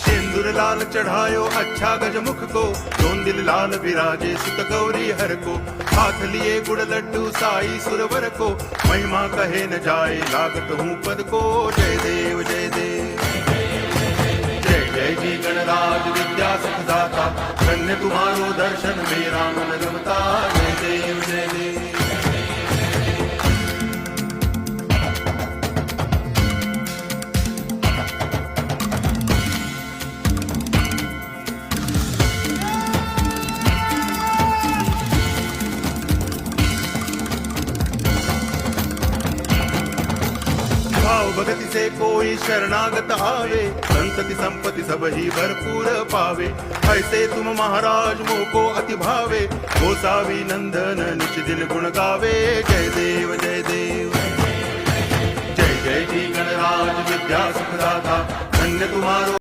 सिंदूर लाल चढ़ायो अच्छा गजमुख को, दोन दिल लाल विराजे सुत गौरी हर को। हाथ लिए गुड़ लड्डू साई सुरवर को, महिमा कहे न जाए लागत हूँ पद को। जय देव जय देव जय जय जी गणराज विद्या सुख दाता, धन्य तुम्हारो दर्शन मेरा मन रमता। जय देव जय देव भाव भगति से कोई शरणागत आवे, संतति संपत्ति सब ही भरपूर पावे। ऐसे तुम महाराज मोको अति भावे, गोसावी नंदन निच दिन गुण गावे। जय देव जय देव जय जय जी गणराज विद्या सुखदाता, धन्य तुम्हारो